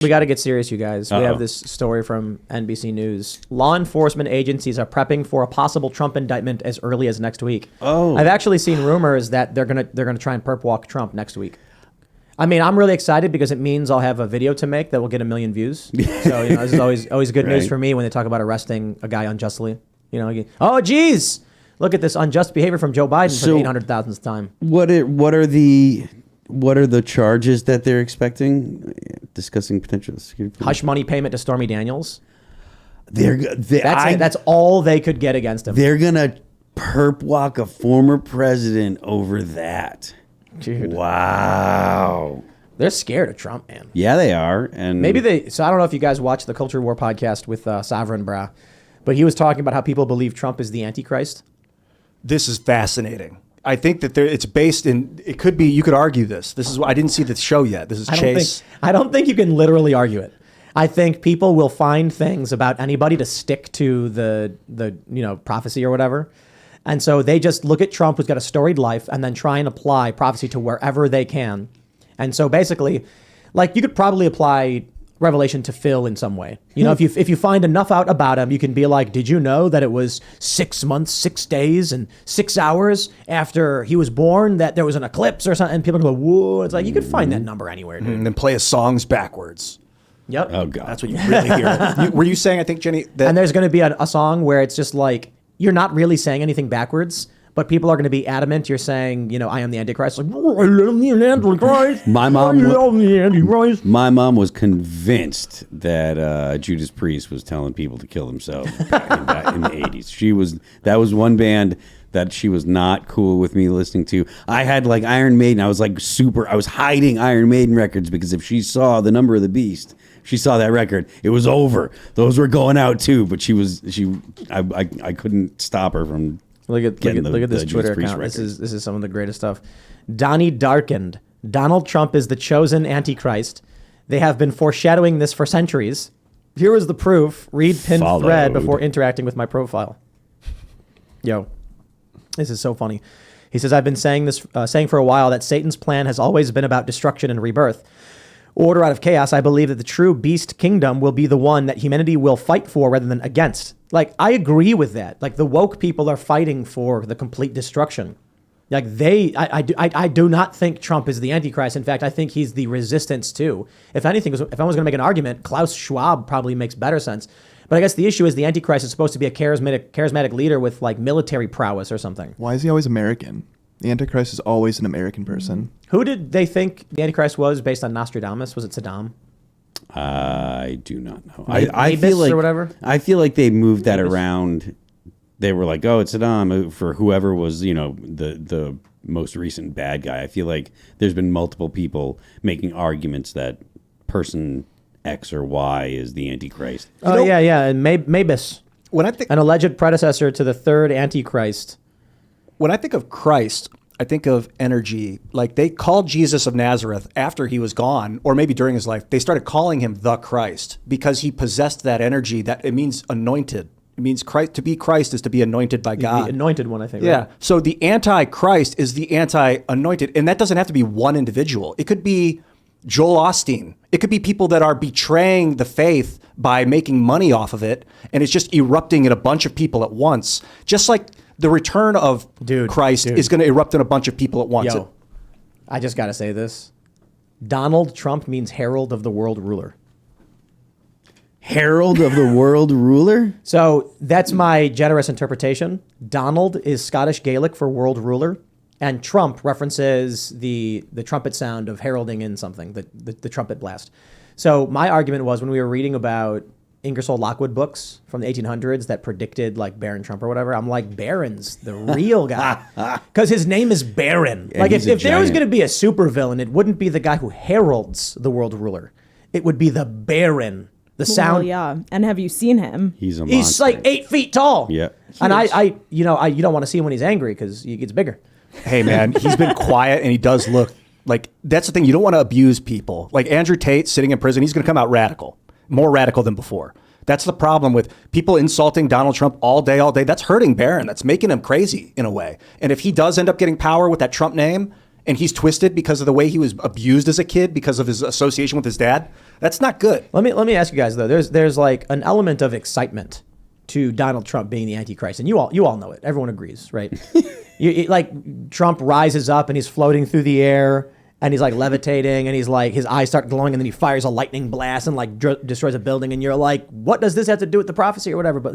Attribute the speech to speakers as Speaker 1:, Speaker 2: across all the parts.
Speaker 1: We got to get serious, you guys. We have this story from NBC News. Law enforcement agencies are prepping for a possible Trump indictment as early as next week.
Speaker 2: Oh.
Speaker 1: I've actually seen rumors that they're gonna try and perp walk Trump next week. I mean, I'm really excited because it means I'll have a video to make that will get 1 million views. So, this is always good news for me when they talk about arresting a guy unjustly. Oh, geez, look at this unjust behavior from Joe Biden for the 800,000th time.
Speaker 2: What are the charges that they're expecting? Discussing potential security.
Speaker 1: Hush money payment to Stormy Daniels.
Speaker 2: That's
Speaker 1: all they could get against him.
Speaker 2: They're gonna perp walk a former president over that.
Speaker 1: Dude.
Speaker 2: Wow.
Speaker 1: They're scared of Trump, man.
Speaker 2: Yeah, they are. And
Speaker 1: So I don't know if you guys watched the Culture War podcast with Sovereign Bra, but he was talking about how people believe Trump is the Antichrist.
Speaker 3: This is fascinating. I think that it's based in. It could be. You could argue this. This is. I didn't see the show yet. This is Chase.
Speaker 1: I don't think you can literally argue it. I think people will find things about anybody to stick to the prophecy or whatever. And so they just look at Trump, who's got a storied life, and then try and apply prophecy to wherever they can. And so basically, like, you could probably apply Revelation to Phil in some way. If you find enough out about him, you can be like, did you know that it was 6 months, 6 days, and 6 hours after he was born that there was an eclipse or something? And people go, whoa. It's like, you could find that number anywhere, dude.
Speaker 3: And then play his songs backwards.
Speaker 1: Yep.
Speaker 2: Oh, God.
Speaker 3: That's what you really hear. Were you saying, I think, Jenny, that...
Speaker 1: And there's going to be a song where it's just like, you're not really saying anything backwards, but people are going to be adamant. You're saying, I am the Antichrist. Like, oh, I love the Antichrist.
Speaker 2: My mom was convinced that Judas Priest was telling people to kill themselves back in the 80s. That was one band that she was not cool with me listening to. I had like Iron Maiden. I was hiding Iron Maiden records because if she saw The Number of the Beast, she saw that record, it was over. Those were going out too, but I couldn't stop her from
Speaker 1: look at this Twitter account. This is some of the greatest stuff. Donnie Darkened. Donald Trump is the chosen Antichrist. They have been foreshadowing this for centuries. Here is the proof. Read pinned thread before interacting with my profile. Yo, this is so funny. He says, I've been saying for a while that Satan's plan has always been about destruction and rebirth. Order out of chaos. I believe that the true beast kingdom will be the one that humanity will fight for rather than against. Like, I agree with that. Like, the woke people are fighting for the complete destruction. Like, I do not think Trump is the Antichrist. In fact, I think he's the resistance too. If anything, if I was going to make an argument, Klaus Schwab probably makes better sense. But I guess the issue is the Antichrist is supposed to be a charismatic leader with like military prowess or something.
Speaker 4: Why is he always American? The Antichrist is always an American person.
Speaker 1: Who did they think the Antichrist was based on Nostradamus? Was it Saddam?
Speaker 2: I do not know.
Speaker 1: I feel like, or whatever?
Speaker 2: I feel like they moved that around. They were like, oh, it's Saddam for whoever was, the most recent bad guy. I feel like there's been multiple people making arguments that person X or Y is the Antichrist.
Speaker 1: Oh, yeah. And Mabus, an alleged predecessor to the third Antichrist.
Speaker 3: When I think of Christ, I think of energy. Like, they called Jesus of Nazareth after he was gone, or maybe during his life. They started calling him the Christ because he possessed that energy. That it means anointed. It means Christ. To be Christ is to be anointed by God.
Speaker 1: The anointed one, I think.
Speaker 3: Yeah.
Speaker 1: Right?
Speaker 3: So the Antichrist is the anti-anointed, and that doesn't have to be one individual. It could be Joel Osteen. It could be people that are betraying the faith by making money off of it, and it's just erupting in a bunch of people at once. Just like the return of Christ is going to erupt in a bunch of people at once.
Speaker 1: Yo, I just got to say this. Donald Trump means herald of the world ruler.
Speaker 2: Herald of the world ruler?
Speaker 1: So that's my generous interpretation. Donald is Scottish Gaelic for world ruler, and Trump references the trumpet sound of heralding in something, the trumpet blast. So my argument was when we were reading about Ingersoll Lockwood books from the 1800s that predicted like Baron Trump or whatever, I'm like, Baron's the real guy because his name is Baron.
Speaker 2: Yeah,
Speaker 1: like if there was
Speaker 2: giant.
Speaker 1: going to be a supervillain, it wouldn't be the guy who heralds the world ruler. It would be the Baron. The sound.
Speaker 5: Well, yeah. And have you seen him?
Speaker 2: He's a monster.
Speaker 1: He's like 8 feet tall.
Speaker 2: Yeah.
Speaker 1: And you don't want to see him when he's angry because he gets bigger.
Speaker 3: Hey, man, he's been quiet and he does look like, that's the thing. You don't want to abuse people. Like Andrew Tate sitting in prison, he's going to come out radical. More radical than before. That's the problem with people insulting Donald Trump all day. That's hurting Barron. That's making him crazy in a way. And if he does end up getting power with that Trump name and he's twisted because of the way he was abused as a kid because of his association with his dad, that's not good.
Speaker 1: Let me ask you guys though. There's like an element of excitement to Donald Trump being the Antichrist, and you all know it. Everyone agrees, right? Like Trump rises up and he's floating through the air and he's like levitating and he's like his eyes start glowing and then he fires a lightning blast and like destroys a building and you're like, what does this have to do with the prophecy or whatever? But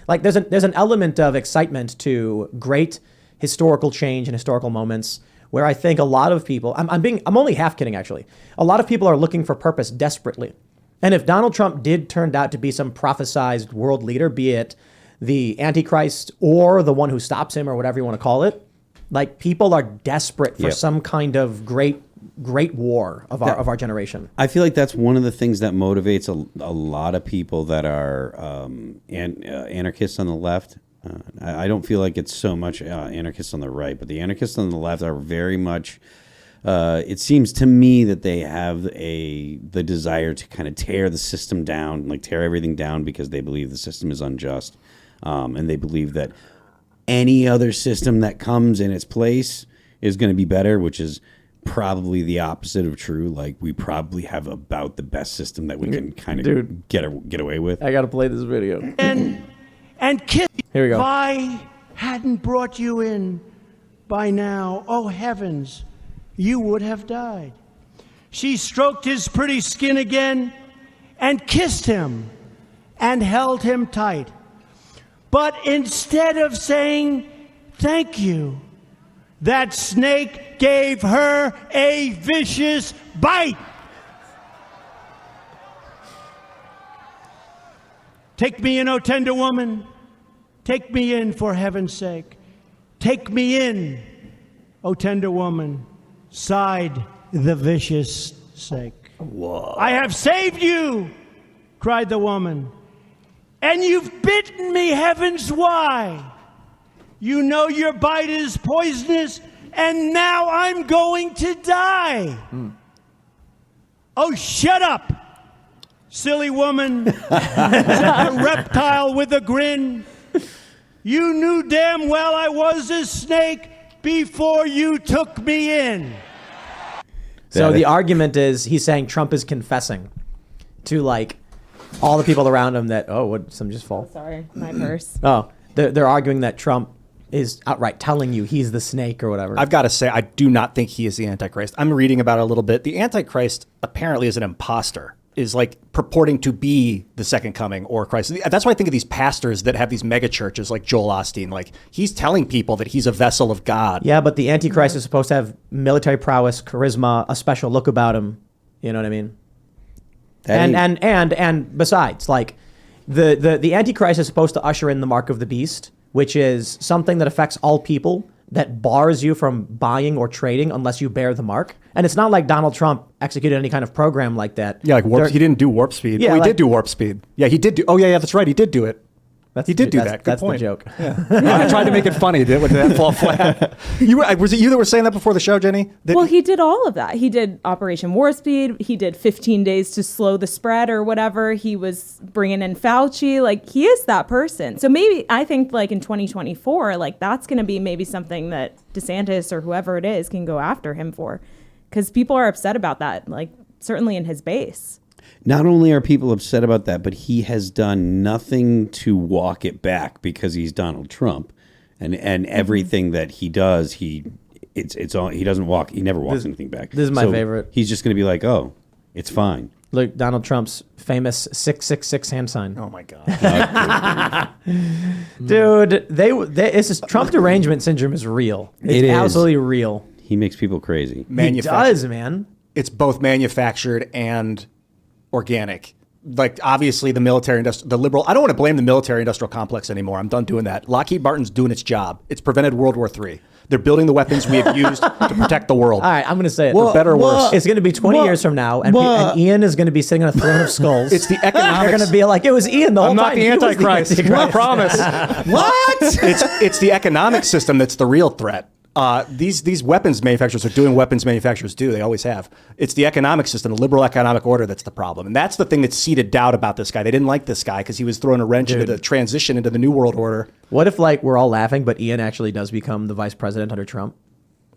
Speaker 1: like there's an element of excitement to great historical change and historical moments where I think a lot of people, I'm only half kidding actually. A lot of people are looking for purpose desperately. And if Donald Trump did turn out to be some prophesized world leader, be it the Antichrist or the one who stops him or whatever you want to call it, like people are desperate for some kind of great war of our generation.
Speaker 2: I feel like that's one of the things that motivates a lot of people that are anarchists on the left. I don't feel like it's so much anarchists on the right, but the anarchists on the left are very much... it seems to me that they have the desire to kind of tear the system down, like tear everything down because they believe the system is unjust. And they believe that any other system that comes in its place is going to be better, which is probably the opposite of true. Like we probably have about the best system that we can kind of get away with.
Speaker 1: I got to play this video.
Speaker 6: And kiss.
Speaker 1: Here we go.
Speaker 6: If I hadn't brought you in by now, oh heavens, you would have died. She stroked his pretty skin again and kissed him and held him tight. But instead of saying thank you, that snake gave her a vicious bite. Take me in, O tender woman. Take me in for heaven's sake. Take me in, O tender woman. Sighed the vicious snake.
Speaker 3: Whoa.
Speaker 6: I have saved you, cried the woman. And you've bitten me, heavens, why? You know your bite is poisonous, and now I'm going to die. Oh, shut up, silly woman, said the reptile with a grin. You knew damn well I was a snake before you took me in.
Speaker 1: So the argument is he's saying Trump is confessing to like all the people around him that, would some just fall?
Speaker 5: Sorry, my purse.
Speaker 1: Oh, they're arguing that Trump is outright telling you he's the snake or whatever.
Speaker 3: I've got to say, I do not think he is the Antichrist. I'm reading about it a little bit. The Antichrist apparently is an imposter, is like purporting to be the second coming or Christ. That's why I think of these pastors that have these mega churches like Joel Osteen. Like he's telling people that he's a vessel of God.
Speaker 1: Yeah, but the Antichrist is supposed to have military prowess, charisma, a special look about him. You know what I mean? And besides, like the Antichrist is supposed to usher in the mark of the beast, which is something that affects all people, that bars you from buying or trading unless you bear the mark. And it's not like Donald Trump executed any kind of program like that.
Speaker 3: Yeah, like he didn't do warp speed.
Speaker 1: Yeah,
Speaker 3: he did do warp speed. Yeah, he did do. Oh yeah, that's right. He did do it. He did do that. Good
Speaker 1: That's
Speaker 3: point.
Speaker 1: the joke.
Speaker 3: Yeah. I tried to make it funny. Did that fall flat? Was it you that were saying that before the show, Jenny?
Speaker 5: Well, he did all of that. He did Operation Warp Speed. He did 15 days to slow the spread or whatever. He was bringing in Fauci. Like, he is that person. So maybe I think like in 2024, like that's going to be maybe something that DeSantis or whoever it is can go after him for. Because people are upset about that, like certainly in his base.
Speaker 2: Not only are people upset about that, but he has done nothing to walk it back because he's Donald Trump, and everything that he does, he never walks anything back.
Speaker 1: This is my favorite.
Speaker 2: He's just going to be like, oh, it's fine.
Speaker 1: Look, Donald Trump's famous 666 hand sign.
Speaker 3: Oh my God,
Speaker 1: dude! This is Trump derangement syndrome is real. It's absolutely real.
Speaker 2: He makes people crazy.
Speaker 1: He does, man.
Speaker 3: It's both manufactured and organic. Like obviously the liberal, I don't want to blame the military industrial complex anymore. I'm done doing that. Lockheed Martin's doing its job. It's prevented World War III. They're building the weapons we have used to protect the world.
Speaker 1: All right, I'm going to say it.
Speaker 3: For better or worse.
Speaker 1: It's going to be 20 years from now, and Ian is going to be sitting on a throne of skulls.
Speaker 3: It's the economics.
Speaker 1: They're going to be like, it was Ian the whole time.
Speaker 3: I'm not the Antichrist. I promise.
Speaker 1: What?
Speaker 3: It's the economic system that's the real threat. These weapons manufacturers are doing weapons manufacturers do. They always have. It's the economic system, the liberal economic order that's the problem. And that's the thing that seeded doubt about this guy. They didn't like this guy because he was throwing a wrench into the transition into the new world order.
Speaker 1: What if like we're all laughing, but Ian actually does become the vice president under Trump?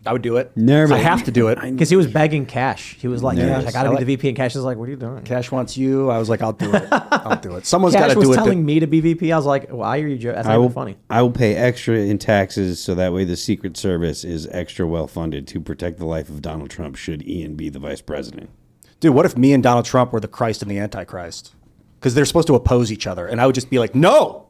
Speaker 3: I would do it.
Speaker 2: Never.
Speaker 3: I have to do it.
Speaker 1: Because he was begging Cash. He was like,
Speaker 2: Yes.
Speaker 1: I gotta be the VP. And Cash is like, what are you doing?
Speaker 3: Cash wants you. I was like, I'll do it. I'll do it. Someone's got
Speaker 1: Cash
Speaker 3: to do
Speaker 1: was
Speaker 3: it.
Speaker 1: telling me to be VP. I was like, why are you joking? That's not even funny.
Speaker 2: I will pay extra in taxes so that way the Secret Service is extra well funded to protect the life of Donald Trump should Ian be the vice president.
Speaker 3: Dude, what if me and Donald Trump were the Christ and the Antichrist? Because they're supposed to oppose each other. And I would just be like, no.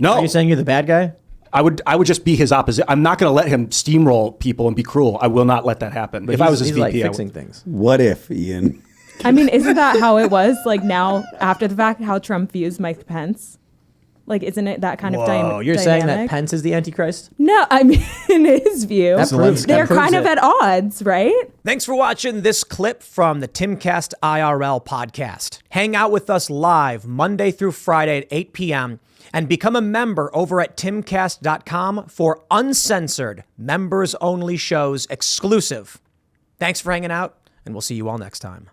Speaker 1: Are you saying you're the bad guy?
Speaker 3: I would just be his opposite. I'm not going to let him steamroll people and be cruel. I will not let that happen.
Speaker 1: But
Speaker 3: if I was his
Speaker 1: he's
Speaker 3: VP,
Speaker 1: like
Speaker 3: I
Speaker 1: fixing
Speaker 3: would.
Speaker 1: things.
Speaker 2: What if, Ian?
Speaker 5: I mean, isn't that how it was? Like now, after the fact, how Trump views Mike Pence? Like, isn't it that kind of dynamic?
Speaker 1: You're saying that Pence is the Antichrist?
Speaker 5: No, I mean, in his view, they're kind of at odds, right?
Speaker 1: Thanks for watching this clip from the Timcast IRL podcast. Hang out with us live Monday through Friday at 8 p.m. and become a member over at timcast.com for uncensored, members-only shows exclusive. Thanks for hanging out, and we'll see you all next time.